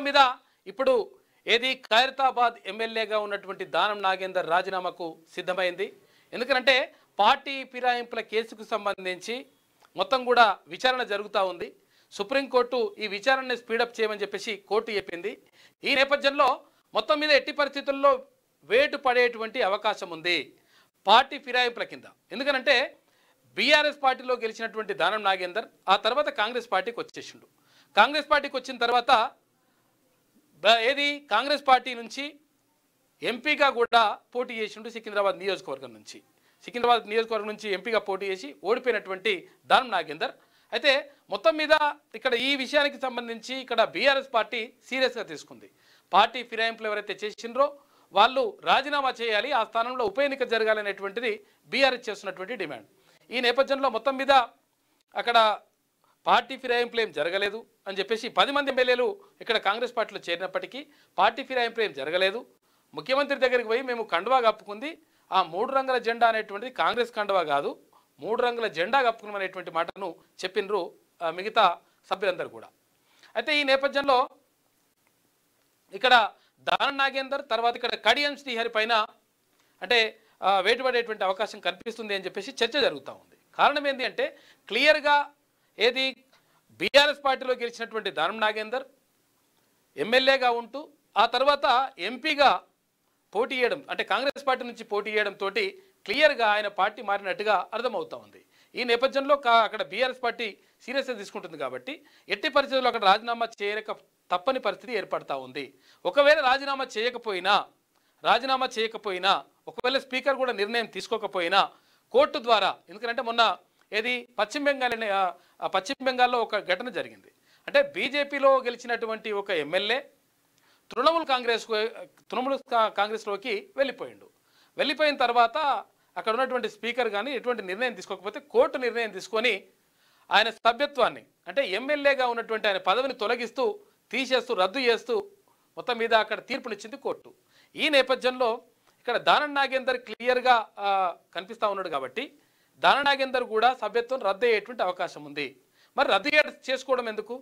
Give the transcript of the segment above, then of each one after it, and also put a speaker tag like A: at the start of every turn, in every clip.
A: మీద ఇప్పుడు ఏది ఖైరతాబాద్ ఎమ్మెల్యేగా ఉన్నటువంటి దానం నాగేందర్ రాజీనామాకు సిద్ధమైంది. ఎందుకంటే పార్టీ ఫిరాయింపుల కేసుకు సంబంధించి మొత్తం కూడా విచారణ జరుగుతూ ఉంది. సుప్రీంకోర్టు ఈ విచారణని స్పీడప్ చేయమని చెప్పేసి కోర్టు చెప్పింది. ఈ నేపథ్యంలో మొత్తం మీద ఎట్టి పరిస్థితుల్లో వేటు పడేటువంటి అవకాశం ఉంది పార్టీ ఫిరాయింపుల కింద. ఎందుకంటే బీఆర్ఎస్ పార్టీలో గెలిచినటువంటి దానం నాగేందర్ ఆ తర్వాత కాంగ్రెస్ పార్టీకి వచ్చేసిండు. కాంగ్రెస్ పార్టీకి వచ్చిన తర్వాత ఏది కాంగ్రెస్ పార్టీ నుంచి ఎంపీగా కూడా పోటీ చేసిండు సికింద్రాబాద్ నియోజకవర్గం నుంచి. సికింద్రాబాద్ నియోజకవర్గం నుంచి ఎంపీగా పోటీ చేసి ఓడిపోయినటువంటి దానం నాగేందర్ అయితే మొత్తం మీద ఇక్కడ ఈ విషయానికి సంబంధించి ఇక్కడ బీఆర్ఎస్ పార్టీ సీరియస్గా తీసుకుంది. పార్టీ ఫిరాయింపులు ఎవరైతే చేసిండ్రో వాళ్ళు రాజీనామా చేయాలి, ఆ స్థానంలో ఉప ఎన్నిక జరగాలనేటువంటిది బీఆర్ఎస్ చేస్తున్నటువంటి డిమాండ్. ఈ నేపథ్యంలో మొత్తం మీద అక్కడ పార్టీ ఫిరాయింపులు ఏం జరగలేదు అని చెప్పేసి 10 మంది ఎమ్మెల్యేలు ఇక్కడ కాంగ్రెస్ పార్టీలో చేరినప్పటికీ పార్టీ ఫిరాయింపులు ఏం జరగలేదు. ముఖ్యమంత్రి దగ్గరికి పోయి మేము కండువా కప్పుకుంది ఆ 3 రంగుల జెండా అనేటువంటిది కాంగ్రెస్ కండువా కాదు, 3 రంగుల జెండా కప్పుకున్నాం అనేటువంటి మాటను చెప్పినరు మిగతా సభ్యులందరూ కూడా. అయితే ఈ నేపథ్యంలో ఇక్కడ దానం నాగేందర్ తర్వాత ఇక్కడ కడియం శ్రీహరి పైన అంటే వేటుపడేటువంటి అవకాశం కనిపిస్తుంది అని చెప్పేసి చర్చ జరుగుతూ ఉంది. కారణం ఏంటి అంటే క్లియర్గా ఏది బీఆర్ఎస్ పార్టీలో గెలిచినటువంటి దానం నాగేందర్ ఎమ్మెల్యేగా ఉంటూ ఆ తర్వాత ఎంపీగా పోటీ చేయడం అంటే కాంగ్రెస్ పార్టీ నుంచి పోటీ చేయడంతో క్లియర్గా ఆయన పార్టీ మారినట్టుగా అర్థమవుతా ఉంది. ఈ నేపథ్యంలో అక్కడ బీఆర్ఎస్ పార్టీ సీరియస్గా తీసుకుంటుంది కాబట్టి ఎట్టి పరిస్థితుల్లో అక్కడ రాజీనామా చేయక తప్పని పరిస్థితి ఏర్పడతా ఉంది. ఒకవేళ రాజీనామా చేయకపోయినా ఒకవేళ స్పీకర్ కూడా నిర్ణయం తీసుకోకపోయినా కోర్టు ద్వారా, ఎందుకంటే మొన్న ఏది పశ్చిమ బెంగాల్లో ఒక ఘటన జరిగింది. అంటే బీజేపీలో గెలిచినటువంటి ఒక ఎమ్మెల్యే తృణమూల్ కాంగ్రెస్లోకి వెళ్ళిపోయిన తర్వాత అక్కడ ఉన్నటువంటి స్పీకర్ కానీ ఎటువంటి నిర్ణయం తీసుకోకపోతే కోర్టు నిర్ణయం తీసుకొని ఆయన సభ్యత్వాన్ని అంటే ఎమ్మెల్యేగా ఉన్నటువంటి ఆయన పదవిని తొలగిస్తూ తీసేస్తూ రద్దు చేస్తూ మొత్తం మీద అక్కడ తీర్పునిచ్చింది కోర్టు. ఈ నేపథ్యంలో ఇక్కడ దానం నాగేందర్ క్లియర్గా కనిపిస్తూ ఉన్నాడు కాబట్టి దానం నాగేందర్ కూడా సభ్యత్వం రద్దు అయ్యేటువంటి అవకాశం ఉంది. మరి రద్దు చేసుకోవడం ఎందుకు?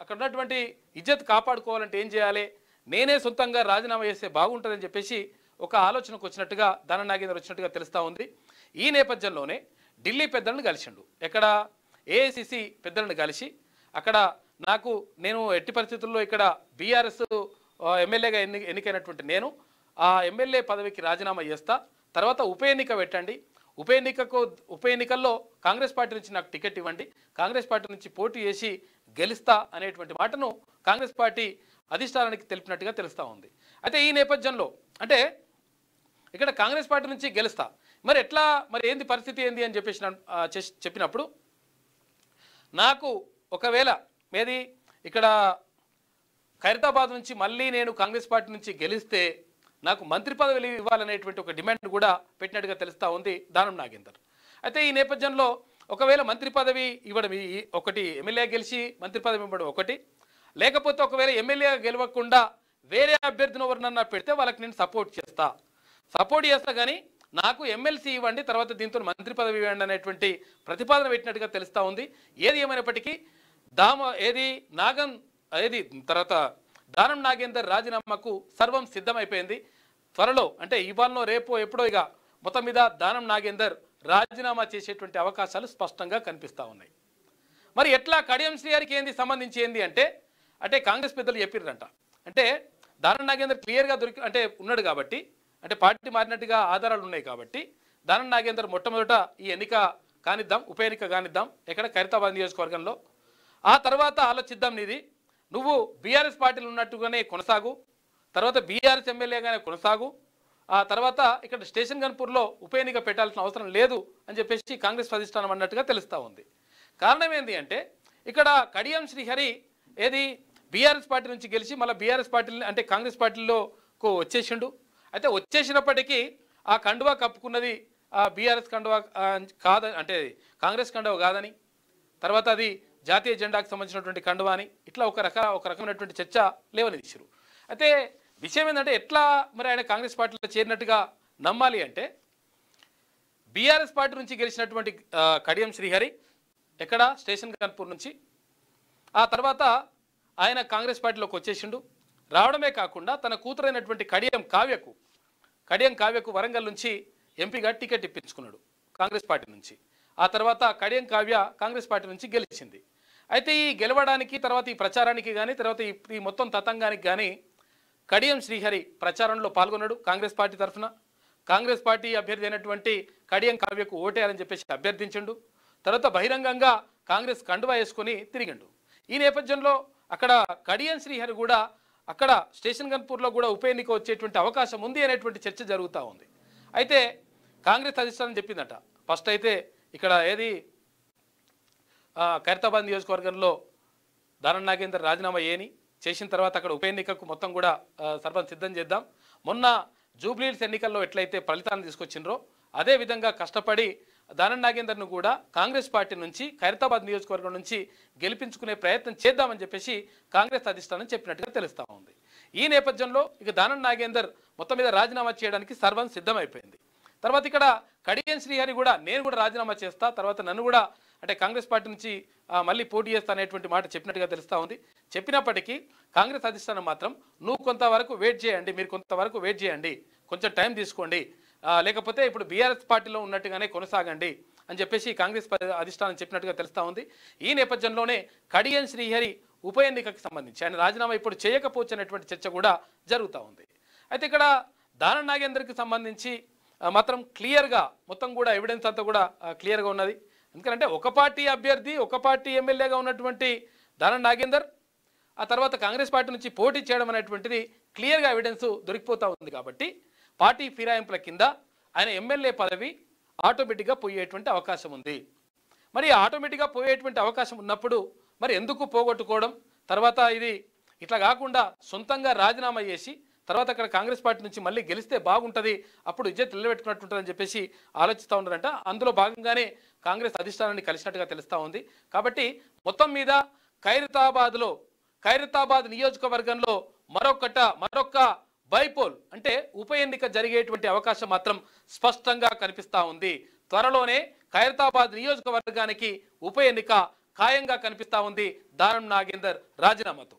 A: అక్కడ ఉన్నటువంటి ఇజ్జత్ కాపాడుకోవాలంటే ఏం చేయాలి? నేనే సొంతంగా రాజీనామా చేస్తే బాగుంటుందని చెప్పేసి ఒక ఆలోచనకు వచ్చినట్టుగా దానం నాగేందర్ వచ్చినట్టుగా తెలుస్తూ ఉంది. ఈ నేపథ్యంలోనే ఢిల్లీ పెద్దలను కలిసిండు. ఎక్కడ ఏఐసిసి పెద్దలను కలిసి అక్కడ నేను ఎట్టి పరిస్థితుల్లో ఇక్కడ బీఆర్ఎస్ ఎమ్మెల్యేగా ఎన్నికైనటువంటి నేను ఆ ఎమ్మెల్యే పదవికి రాజీనామా చేస్తా, తర్వాత ఉప ఎన్నిక పెట్టండి, ఉప ఎన్నికల్లో కాంగ్రెస్ పార్టీ నుంచి నాకు టికెట్ ఇవ్వండి, కాంగ్రెస్ పార్టీ నుంచి పోటీ చేసి గెలుస్తా అనేటువంటి మాటను కాంగ్రెస్ పార్టీ అధిష్టానానికి తెలిపినట్టుగా తెలుస్తూ ఉంది. అయితే ఈ నేపథ్యంలో అంటే ఇక్కడ కాంగ్రెస్ పార్టీ నుంచి గెలుస్తా మరి ఏంది పరిస్థితి ఏంది అని చెప్పినప్పుడు నాకు ఒకవేళ ఏది ఇక్కడ ఖైరతాబాద్ నుంచి మళ్ళీ నేను కాంగ్రెస్ పార్టీ నుంచి గెలిస్తే నాకు మంత్రి పదవులు ఇవ్వాలనేటువంటి ఒక డిమాండ్ కూడా పెట్టినట్టుగా తెలుస్తూ ఉంది దానం నాగేందర్. అయితే ఈ నేపథ్యంలో ఒకవేళ మంత్రి పదవి ఇవ్వడం ఒకటి, ఎమ్మెల్యే గెలిచి మంత్రి పదవి ఇవ్వడం ఒకటి, లేకపోతే ఒకవేళ ఎమ్మెల్యే గెలవకుండా వేరే అభ్యర్థిని ఎవరినన్నా పెడితే వాళ్ళకి నేను సపోర్ట్ చేస్తా కానీ నాకు ఎమ్మెల్సీ ఇవ్వండి, తర్వాత దీంతో మంత్రి పదవి ఇవ్వండి అనేటువంటి ప్రతిపాదన పెట్టినట్టుగా తెలుస్తూ ఉంది. ఏది ఏమైనప్పటికీ తర్వాత దానం నాగేందర్ రాజీనామాకు సర్వం సిద్ధమైపోయింది. త్వరలో అంటే ఇవాళనో రేపో ఎప్పుడో ఇక మొత్తం మీద దానం నాగేందర్ రాజీనామా చేసేటువంటి అవకాశాలు స్పష్టంగా కనిపిస్తూ ఉన్నాయి. మరి ఎట్లా కడియం శ్రీహరికి సంబంధించి ఏంది అంటే కాంగ్రెస్ పెద్దలు చెప్పిర్రంట. అంటే దానం నాగేందర్ క్లియర్గా ఉన్నాడు కాబట్టి, అంటే పార్టీ మారినట్టుగా ఆధారాలు ఉన్నాయి కాబట్టి దానం నాగేందర్ మొట్టమొదట ఈ ఎన్నిక కానిద్దాం, ఉప ఎన్నిక కానిద్దాం ఎక్కడ ఖైరతాబాద్ నియోజకవర్గంలో, ఆ తర్వాత ఆలోచిద్దాం, నువ్వు బీఆర్ఎస్ పార్టీలు ఉన్నట్టుగానే కొనసాగు, తర్వాత బీఆర్ఎస్ ఎమ్మెల్యేగానే కొనసాగు, ఆ తర్వాత ఇక్కడ స్టేషన్ గన్పూర్లో ఉప ఎన్నిక పెట్టాల్సిన అవసరం లేదు అని చెప్పేసి కాంగ్రెస్ అధిష్టానం అన్నట్టుగా తెలుస్తూ ఉంది. కారణం ఏంటి అంటే ఇక్కడ కడియం శ్రీహరి బీఆర్ఎస్ పార్టీ నుంచి గెలిచి మళ్ళీ బీఆర్ఎస్ పార్టీ అంటే కాంగ్రెస్ పార్టీలోకి వచ్చేసిండు. అయితే వచ్చేసినప్పటికీ ఆ కండువా కప్పుకున్నది ఆ బీఆర్ఎస్ కండువా కాదని, అంటే కాంగ్రెస్ కండువా కాదని, తర్వాత అది జాతీయ జెండాకు సంబంధించినటువంటి కండువా అని ఇట్లా ఒక రకమైనటువంటి చర్చ లేవనెత్తించారు. అయితే విషయం ఏంటంటే ఎట్లా మరి ఆయన కాంగ్రెస్ పార్టీలో చేరినట్టుగా నమ్మాలి అంటే బీఆర్ఎస్ పార్టీ నుంచి గెలిచినటువంటి కడియం శ్రీహరి ఎక్కడ స్టేషన్ గన్పూర్ నుంచి, ఆ తర్వాత ఆయన కాంగ్రెస్ పార్టీలోకి వచ్చేసిండు. రావడమే కాకుండా తన కూతురైనటువంటి కడియం కావ్యకు వరంగల్ నుంచి ఎంపీగా టికెట్ ఇప్పించుకున్నాడు కాంగ్రెస్ పార్టీ నుంచి. ఆ తర్వాత కడియం కావ్య కాంగ్రెస్ పార్టీ నుంచి గెలిచింది. అయితే ఈ గెలవడానికి తర్వాత ఈ ప్రచారానికి కానీ తర్వాత ఈ మొత్తం తతంగానికి కానీ కడియం శ్రీహరి ప్రచారంలో పాల్గొన్నాడు కాంగ్రెస్ పార్టీ తరఫున. కాంగ్రెస్ పార్టీ అభ్యర్థి అయినటువంటి కడియం కావ్యకు ఓటేయాలని చెప్పేసి అభ్యర్థించిండు. తర్వాత బహిరంగంగా కాంగ్రెస్ కండువా వేసుకొని తిరిగిండు. ఈ నేపథ్యంలో అక్కడ కడియం శ్రీహరి కూడా అక్కడ స్టేషన్ గన్పూర్లో కూడా ఉప ఎన్నిక వచ్చేటువంటి అవకాశం ఉంది అనేటువంటి చర్చ జరుగుతూ ఉంది. అయితే కాంగ్రెస్ అధిష్టానం చెప్పిందట ఫస్ట్ అయితే ఇక్కడ ఖైరతాబాద్ నియోజకవర్గంలో దానం నాగేందర్ రాజీనామా చేసిన తర్వాత అక్కడ ఉప ఎన్నికకు మొత్తం కూడా సర్పంచ్ సిద్ధం చేద్దాం. మొన్న జూబ్లీహిల్స్ ఎన్నికల్లో ఎట్లయితే ఫలితాన్ని తీసుకొచ్చిండ్రో అదే విధంగా కష్టపడి దానం నాగేందర్ను కూడా కాంగ్రెస్ పార్టీ నుంచి ఖైరతాబాద్ నియోజకవర్గం నుంచి గెలిపించుకునే ప్రయత్నం చేద్దామని చెప్పేసి కాంగ్రెస్ అధిష్టానం చెప్పినట్టుగా తెలుస్తూ ఉంది. ఈ నేపథ్యంలో ఇక దానం నాగేందర్ మొత్తం మీద రాజీనామా చేయడానికి సర్వం సిద్ధమైపోయింది. తర్వాత ఇక్కడ కడియం శ్రీహరి కూడా నేను కూడా రాజీనామా చేస్తా, తర్వాత నన్ను కూడా అంటే కాంగ్రెస్ పార్టీ నుంచి మళ్ళీ పోటీ చేస్తా అనేటువంటి మాట చెప్పినట్టుగా తెలుస్తూ ఉంది. చెప్పినప్పటికీ కాంగ్రెస్ అధిష్టానం మాత్రం నువ్వు కొంతవరకు వెయిట్ చేయండి, మీరు కొంతవరకు వెయిట్ చేయండి, కొంచెం టైం తీసుకోండి, లేకపోతే ఇప్పుడు బీఆర్ఎస్ పార్టీలో ఉన్నట్టుగానే కొనసాగండి అని చెప్పేసి కాంగ్రెస్ అధిష్టానం చెప్పినట్టుగా తెలుస్తూ ఉంది. ఈ నేపథ్యంలోనే కడియం శ్రీహరి ఉప ఎన్నికకు సంబంధించి ఆయన రాజీనామా ఇప్పుడు చేయకపోవచ్చు అనేటువంటి చర్చ కూడా జరుగుతూ ఉంది. అయితే ఇక్కడ దానం నాగేందర్కి సంబంధించి మాత్రం క్లియర్గా మొత్తం కూడా ఎవిడెన్స్ అంతా కూడా క్లియర్గా ఉన్నది. ఎందుకంటే ఒక పార్టీ అభ్యర్థి ఒక పార్టీ ఎమ్మెల్యేగా ఉన్నటువంటి దానం నాగేందర్ ఆ తర్వాత కాంగ్రెస్ పార్టీ నుంచి పోటీ చేయడం అనేటువంటిది క్లియర్గా ఎవిడెన్స్ దొరికిపోతూ ఉంది. కాబట్టి పార్టీ ఫిరాయింపుల కింద ఆయన ఎమ్మెల్యే పదవి ఆటోమేటిక్గా పోయేటువంటి అవకాశం ఉంది. మరి ఆటోమేటిక్గా పోయేటువంటి అవకాశం ఉన్నప్పుడు మరి ఎందుకు పోగొట్టుకోవడం, తర్వాత ఇది ఇట్లా కాకుండా సొంతంగా రాజీనామా చేసి తర్వాత అక్కడ కాంగ్రెస్ పార్టీ నుంచి మళ్ళీ గెలిస్తే బాగుంటుంది, అప్పుడు ఇజ్జత్ నిలబెట్టుకున్నట్టుంటుందని చెప్పేసి ఆలోచిస్తూ ఉన్నారంట. అందులో భాగంగానే కాంగ్రెస్ అధిష్టానాన్ని కలిసినట్టుగా తెలుస్తూ ఉంది. కాబట్టి మొత్తం మీద ఖైరతాబాద్ నియోజకవర్గంలో మరొక బైపోల్ అంటే ఉప ఎన్నిక జరిగేటువంటి అవకాశం మాత్రం స్పష్టంగా కనిపిస్తూ ఉంది. త్వరలోనే ఖైరతాబాద్ నియోజకవర్గానికి ఉప ఎన్నిక ఖాయంగా కనిపిస్తూ ఉంది దానం నాగేందర్ రాజీనామాతో.